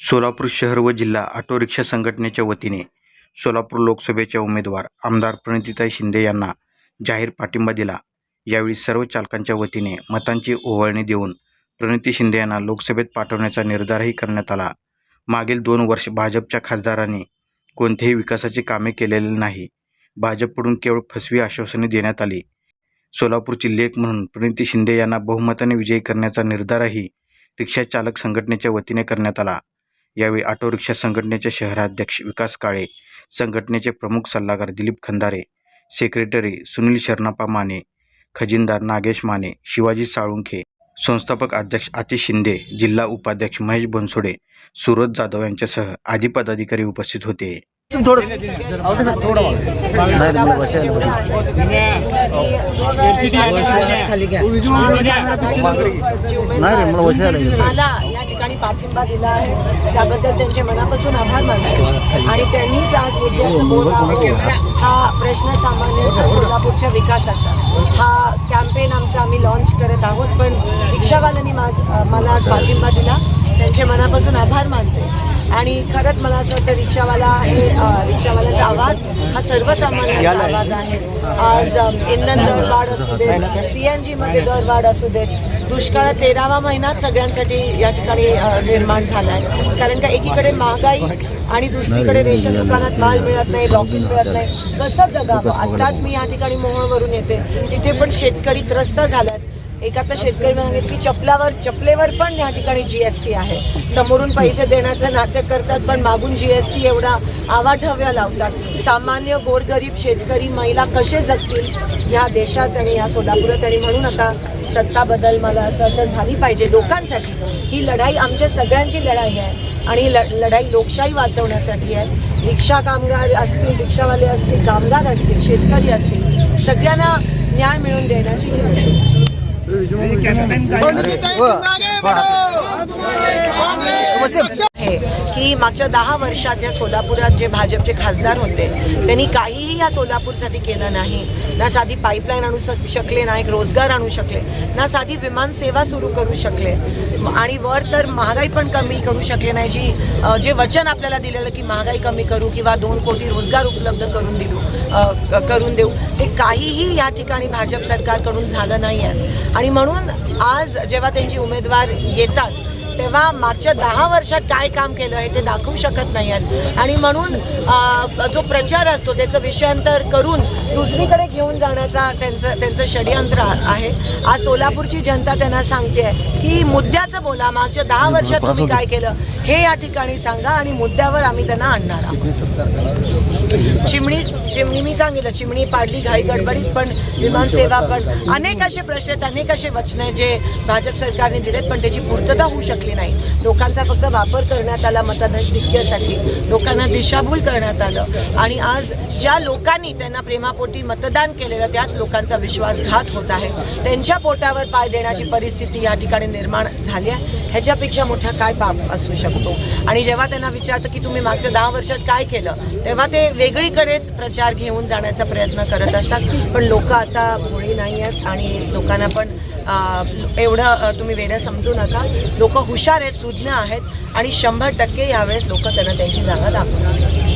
सोलापूर शहर व जिल्हा ऑटो रिक्षा संघटनेच्या वतीने सोलापूर लोकसभेच्या उमेदवार आमदार प्रणितीताई शिंदे यांना जाहीर पाठिंबा दिला। यावेळी सर्व चालकांच्या वतीने मतांची ओवाळणी देऊन प्रणिती शिंदे यांना लोकसभेत पाठवण्याचा निर्धारही करण्यात आला। मागील 2 वर्ष भाजपच्या खासदारांनी कोणत्याही विकासाची कामे केलेली नाही। भाजपकडून केवळ फसवी आश्वासने देण्यात आली। सोलापूरची लेक म्हणून प्रणिती शिंदे यांना बहुमताने विजयी करण्याचा निर्धारही रिक्षा चालक संघटनेच्या वतीने करण्यात आला। यावेळी ऑटो रिक्षा संघटनेचे शहराध्यक्ष विकास काळे, संघटनेचे प्रमुख सल्लागार दिलीप खंदारे, सेक्रेटरी सुनील शरणप्पा माने, खजिनदार नागेश माने, शिवाजी साळुंखे, संस्थापक अध्यक्ष आतिश शिंदे, जिल्हा उपाध्यक्ष महेश बनसोडे, सूरज जाधव यांच्यासह आदी पदाधिकारी उपस्थित होते। मला या ठिकाणी पाठिंबा दिला आहे त्याबद्दल त्यांचे मनापासून आभार मानतो आणि त्यांनीच आज मुद्द्याचं बोलावं। हा प्रश्न सामान्यांचा सोलापूरच्या विकासाचा हा कॅम्पेन आमचा आम्ही लॉन्च करत आहोत, पण रिक्षावाल्यांनी मला आज पाठिंबा दिला, त्यांचे मनापासून आभार मानते। आणि खरंच मला असं वाटतं रिक्षावाल्यांचा आवाज हा सर्वसामान्यांचा आवाज आहे। आज इंधन दरवाढ असू दे, CNG मध्ये दरवाढ असू दे, दुष्काळात 13वा महिनाच सगळ्यांसाठी या ठिकाणी निर्माण झाला आहे। कारण का एकीकडे महागाई आणि दुसरीकडे रेशन दुकानात माल मिळत नाही, रॉकेट मिळत नाही, कसं जगावं। आत्ताच मी या ठिकाणी मोहोळवरून येते, तिथे पण शेतकरी त्रस्त झाल्यात। एका तर शेतकरी सांगितलं की चपलेवर पण या ठिकाणी GST आहे। समोरून पैसे देण्याचं नाटक करतात पण मागून GST एवढा आवाढव्य लावतात। सामान्य गोरगरीब शेतकरी महिला कसे जगतील या देशात आणि या सोलापुरात। आणि म्हणून आता सत्ता बदल मला असं वाटतं झाली पाहिजे लोकांसाठी। ही लढाई आमच्या सगळ्यांची लढाई आहे आणि ही लढाई लोकशाही वाचवण्यासाठी आहे। रिक्षा कामगार असतील, रिक्षावाले असतील, कामगार असतील, शेतकरी असतील, सगळ्यांना न्याय मिळवून देण्याची ही लढाई आहे। की मागच्या 10 वर्षात या सोलापुरात जे भाजपचे खासदार होते त्यांनी काहीही या सोलापूरसाठी केलं नाही। ना साधी पाईपलाईन आणू शकले, ना एक रोजगार आणू शकले, ना साधी विमान सेवा सुरू करू शकले आणि वर तर महागाई पण कमी करू शकले नाही। जे वचन आपल्याला दिलेलं की महागाई कमी करू किंवा 2 कोटी रोजगार उपलब्ध करून देऊ ते काहीही या ठिकाणी भाजप सरकारकडून झालं नाही आहे। आणि म्हणून आज जेव्हा त्यांची उमेदवार येतात तेव्हा मागच्या 10 वर्षात काय काम केलं आहे ते दाखवू शकत नाही आहेत। आणि म्हणून जो प्रचार असतो त्याचं विषयांतर करून दुसरीकडे घेऊन जाण्याचा त्यांचं षडयंत्र आहे। आज सोलापूरची जनता त्यांना सांगते की मुद्द्याचं बोला, मागच्या 10 वर्षात तुम्ही काय केलं हे या ठिकाणी सांगा आणि मुद्द्यावर आम्ही त्यांना आणणार आहोत। चिमणी मी सांगितलं, चिमणी पाडली घाई गडबडीत, पण विमान सेवा पण अनेक असे प्रश्न आहेत, अनेक असे वचन आहेत जे भाजप सरकारने दिलेत पण त्याची पूर्तता होऊ शकली नाही। लोकांचा फक्त वापर करण्यात आला मताधिक्यासाठी, लोकांना दिशाभूल करण्यात आलं आणि आज ज्या लोकांनी त्यांना प्रेमापोटी मतदान केलेलं त्याच लोकांचा विश्वासघात होत आहे। त्यांच्या पोटावर पाय देण्याची परिस्थिती या ठिकाणी निर्माण झाली आहे। ह्याच्यापेक्षा मोठा काय पाप असू शकतो। आणि जेव्हा त्यांना विचारतं की तुम्ही मागच्या 10 वर्षात काय केलं तेव्हा ते वेगळीकडेच प्रचार घेऊन जाण्याचा प्रयत्न करत असतात। पण लोक आता भोळी नाही आहेत आणि लोकांना पण एवढं तुम्ही वेगळं समजू नका। लोक हुशार आहेत, सुज्ञ आहेत आणि 100% यावेळेस लोक त्यांना त्यांची जागा दाखवणार।